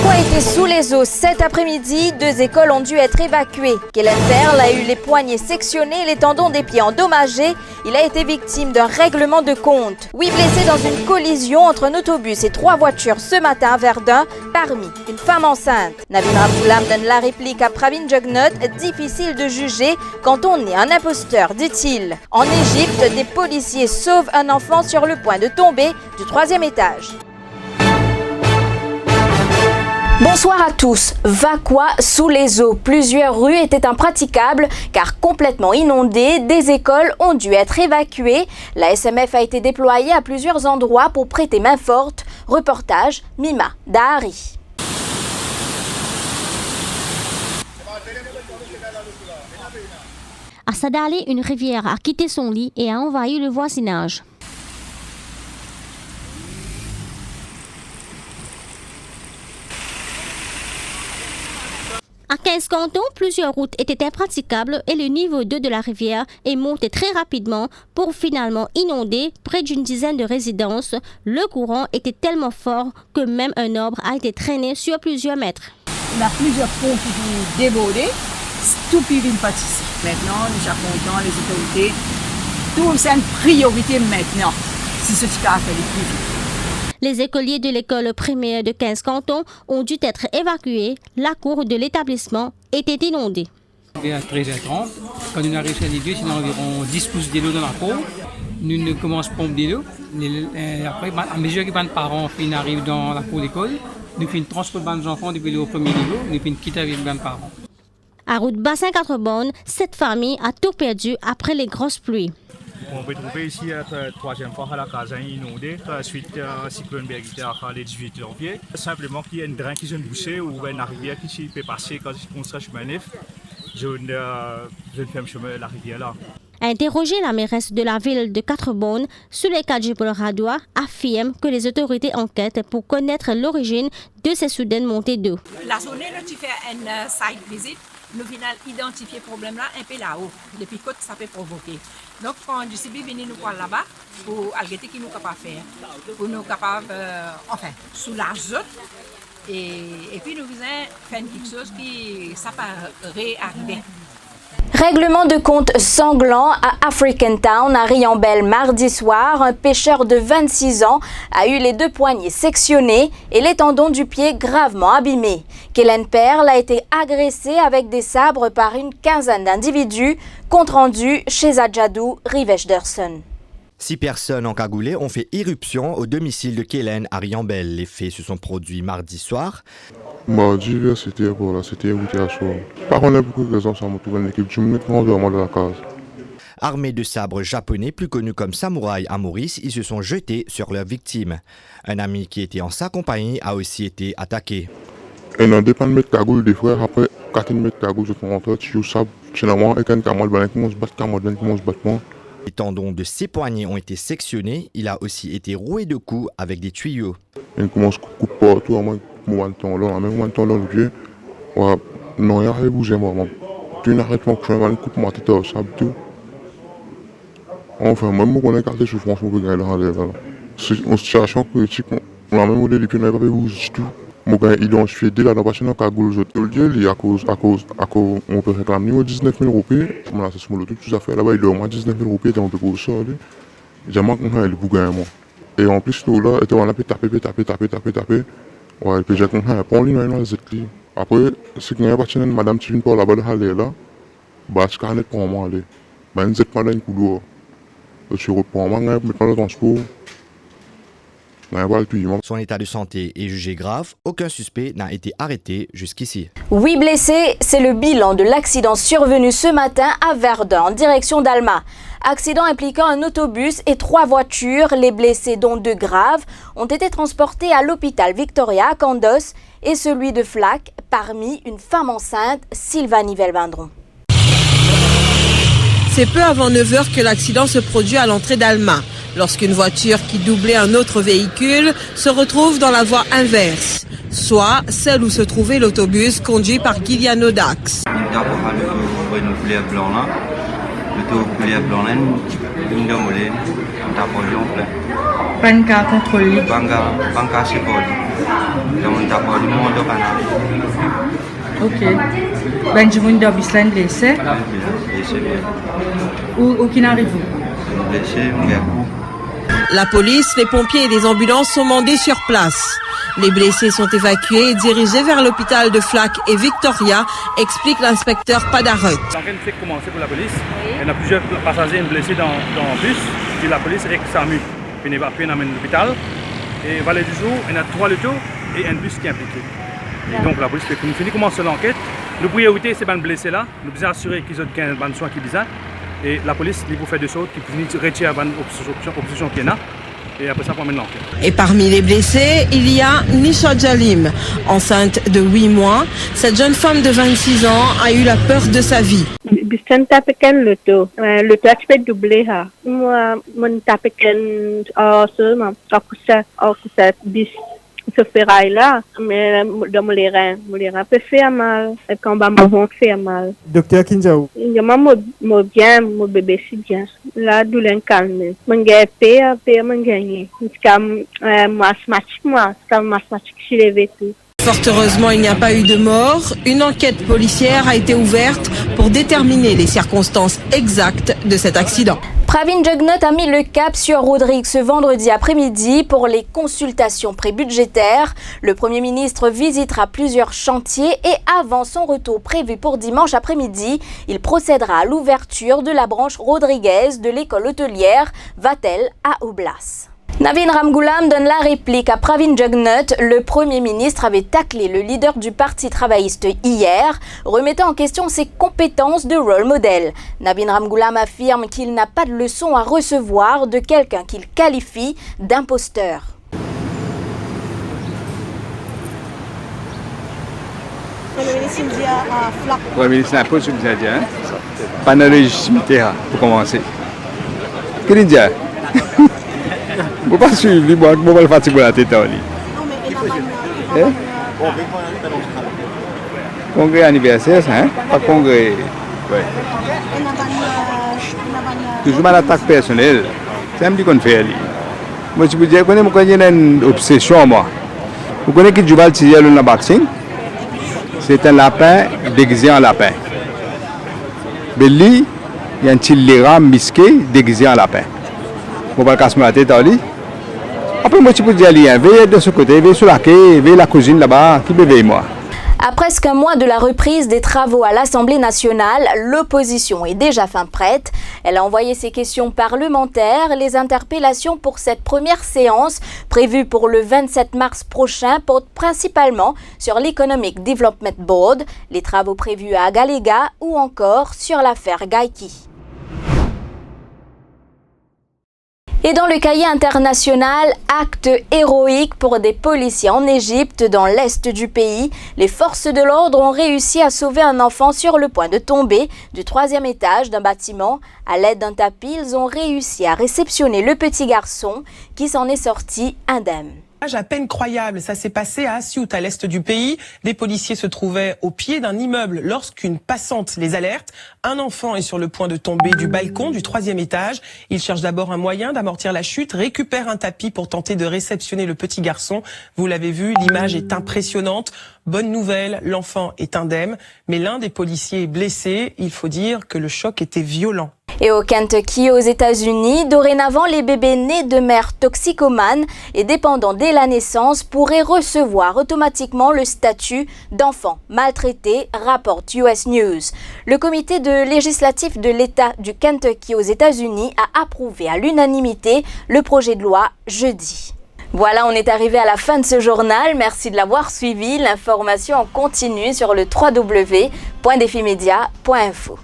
Vacois était sous les eaux cet après-midi. 2 écoles ont dû être évacuées. Kellen Perle a eu les poignets sectionnés et les tendons des pieds endommagés. Il a été victime d'un règlement de compte. 8 blessés dans une collision entre un autobus et 3 voitures ce matin à Verdun, parmi une femme enceinte. Nabin Ramoulam donne la réplique à Pravin Jugnut. Difficile de juger quand on est un imposteur, dit-il. En Égypte, des policiers sauvent un enfant sur le point de tomber du 3e étage. Bonsoir à tous. Vacois sous les eaux. Plusieurs rues étaient impraticables car complètement inondées. Des écoles ont dû être évacuées. La SMF a été déployée à plusieurs endroits pour prêter main forte. Reportage Mima Dahari. À Sadale, une rivière a quitté son lit et a envahi le voisinage. À 15 cantons, plusieurs routes étaient impraticables et le niveau 2 de la rivière est monté très rapidement pour finalement inonder près d'une dizaine de résidences. Le courant était tellement fort que même un arbre a été traîné sur plusieurs mètres. On a plusieurs ponts qui vont déborder, tout qui vient ici. Maintenant, nous sommes contents, les autorités, tout c'est une priorité maintenant, si ce qui a fait les plus vite. Les écoliers de l'école primaire de 15 cantons ont dû être évacués. La cour de l'établissement était inondée. À 13h30, quand nous arrivons à l'île, c'est environ 10 pouces d'eau dans la cour. Nous ne commençons pas à pomper l'eau. Après, à mesure que les parents arrivent dans la cour d'école, nous faisons transporter les enfants depuis le premier niveau, nous faisons quitter avec les parents. À route Bassin 4 bornes, cette famille a tout perdu après les grosses pluies. On peut trouver ici la 3e fois à la casa inondée, suite à un cyclone Birgitte le 18 janvier. Simplement qu'il y a une drain qui se bouché ou une rivière qui peut passer quand on construit chemin neuf. Je ne fais chemin la rivière là. Interrogé, la mairesse de la ville de 4 bornes, Suleka Djibril-Radoua affirme que les autorités enquêtent pour connaître l'origine de ces soudaines montées d'eau. La journée, nous avons fait une site visit. Nous venons identifier le problème là un peu là-haut, depuis que ça peut provoquer. Donc, quand du CB vient nous voir là-bas, pour alléger qui nous capable faire, pour nous capable, soulager. Et puis nous faisons faire quelque chose qui ça paraît arriver. Règlement de compte sanglant à African Town, à Riambel, mardi soir. Un pêcheur de 26 ans a eu les 2 poignets sectionnés et les tendons du pied gravement abîmés. Kellen Perle a été agressé avec des sabres par une quinzaine d'individus. Compte rendu chez Adjadou, Rivesh Derson. 6 personnes encagoulées ont fait irruption au domicile de Kellen à Riambel. Les faits se sont produits mardi soir. Mardi, c'était à soir. Par contre, il y a beaucoup de raisons, ça m'a trouvé une équipe. Je me mets vraiment dans la case. Armés de sabres japonais, plus connus comme samouraïs à Maurice, ils se sont jetés sur leurs victimes. Un ami qui était en sa compagnie a aussi été attaqué. Et dans des mètres cagoule des frères, après 4 mètres cagoule, je prends en tête, je suis généralement, et quand il commence à battre, les tendons de ses poignets ont été sectionnés. Il a aussi été roué de coups avec des tuyaux. Il commence à couper partout, à moi, même temps dans le pied. Non, il a bougé, moi. Tu n'arrêtes pas que je me coupe ma tête au sable, tout. Enfin, même quand on est carté, je suis franchement peu gagné là. C'est une situation critique. On a même eu des pieds, on n'a pas fait bouger du tout. Moi, quand il identifié dès la machine en cagoule, je te le dis, à cause, on peut réclamer 19 000 roupies. Moi, c'est ce que tout à fait là-bas, il doit au moins 19 000 roupies, on peut go ça. J'ai marqué qu'on a le bougain, moi. Et en plus, tout là, on a pu taper. Ouais, et puis j'ai qu'on a pas en ligne, après, c'est qu'il y a pas de madame qui vient par là-bas de aller là, bah, c'est qu'on est pour moi aller. Bah, une pas d'un coup d'eau. Je reprends moi, maintenant le transport. Son état de santé est jugé grave. Aucun suspect n'a été arrêté jusqu'ici. 8 blessés, c'est le bilan de l'accident survenu ce matin à Verdun, en direction d'Alma. Accident impliquant un autobus et 3 voitures. Les blessés, dont 2 graves, ont été transportés à l'hôpital Victoria à Candos et celui de Flac, parmi une femme enceinte, Sylvanie Velbindron. C'est peu avant 9h que l'accident se produit à l'entrée d'Alma, lorsqu'une voiture qui doublait un autre véhicule se retrouve dans la voie inverse, soit celle où se trouvait l'autobus conduit par Guiliano Dax. Pas de cas contrôlé. Ok. Ben, je vous dis que blessé. Ou qui n'arrive pas. La police, les pompiers et les ambulances sont mandés sur place. Les blessés sont évacués et dirigés vers l'hôpital de Flac et Victoria, explique l'inspecteur Padarot. L'enquête s'est commencée pour la police. Il y a plusieurs passagers blessés dans le bus. Et la police est SAMU. Puis on amène l'hôpital. Et valet du jour, il y a 3 lotos et un bus qui est impliqué. Et donc la police fait finit commencer l'enquête. Nos priorités, c'est les blessés là. Nous devons assurer qu'ils ont des soins qui besoin. Et la police, il faut faire des choses qui peuvent retirer l'opposition qu'il y en a. Et après ça, on mène l'enquête. Et parmi les blessés, il y a Nisha Jalim. Enceinte de 8 mois, cette jeune femme de 26 ans a eu la peur de sa vie. Bistan tapekan loto tu peux doubler ha. Moi mon tapekan aku sa bis ce ferraille là mais dans les reins peut faire mal et quand bas vont faire mal. Docteur Kinjao. Moi bien mon bébé si bien. Là douleur calme. Mon gars paye mon gagner. Comme mathématique si levé tout. Fort heureusement, il n'y a pas eu de mort. Une enquête policière a été ouverte pour déterminer les circonstances exactes de cet accident. Pravin Jugnauth a mis le cap sur Rodrigue ce vendredi après-midi pour les consultations prébudgétaires. Le Premier ministre visitera plusieurs chantiers et avant son retour prévu pour dimanche après-midi, il procédera à l'ouverture de la branche Rodriguez de l'école hôtelière Vatel à Oblas. Navin Ramgoolam donne la réplique à Pravin Jugnauth. Le Premier ministre avait taclé le leader du Parti travailliste hier, remettant en question ses compétences de role model. Navin Ramgoolam affirme qu'il n'a pas de leçon à recevoir de quelqu'un qu'il qualifie d'imposteur. Le Premier ministre n'a pas ce que vous avez dit, pas de légitimité pour commencer. Qu'est-ce qu'il dit? Vous ne pouvez pas suivre, vous ne pouvez pas fatiguer la tête. Congrès anniversaire, pas congrès. Toujours mal attaque personnelle. C'est un petit qu'on fait. Moi, je vous dis, je connais une obsession. Vous connaissez que Jubal Tiziel dans le boxing? C'est un lapin déguisé en lapin. Mais lui, il y a un petit léra misqué déguisé en lapin. Vous ne pouvez pas casser la tête à lui. Après, moi, je peux dire, veillez de ce côté, veillez sur la quai, veillez la cuisine là-bas, qui veille moi. À presque un mois de la reprise des travaux à l'Assemblée nationale, l'opposition est déjà fin prête. Elle a envoyé ses questions parlementaires. Les interpellations pour cette première séance, prévue pour le 27 mars prochain, portent principalement sur l'Economic Development Board, les travaux prévus à Agalega ou encore sur l'affaire Gaïki. Et dans le cahier international, acte héroïque pour des policiers en Égypte, dans l'est du pays. Les forces de l'ordre ont réussi à sauver un enfant sur le point de tomber du 3e étage d'un bâtiment. À l'aide d'un tapis, ils ont réussi à réceptionner le petit garçon qui s'en est sorti indemne. À peine croyable, ça s'est passé à Asiout, à l'est du pays. Des policiers se trouvaient au pied d'un immeuble lorsqu'une passante les alerte. Un enfant est sur le point de tomber du balcon du 3e étage. Il cherche d'abord un moyen d'amortir la chute, récupère un tapis pour tenter de réceptionner le petit garçon. Vous l'avez vu, l'image est impressionnante. Bonne nouvelle, l'enfant est indemne, mais l'un des policiers est blessé. Il faut dire que le choc était violent. Et au Kentucky, aux États-Unis, dorénavant, les bébés nés de mères toxicomanes et dépendants dès la naissance pourraient recevoir automatiquement le statut d'enfant maltraité, rapporte US News. Le comité législatif de l'État du Kentucky aux États-Unis a approuvé à l'unanimité le projet de loi jeudi. Voilà, on est arrivé à la fin de ce journal. Merci de l'avoir suivi. L'information en continu sur le www.defimedia.info.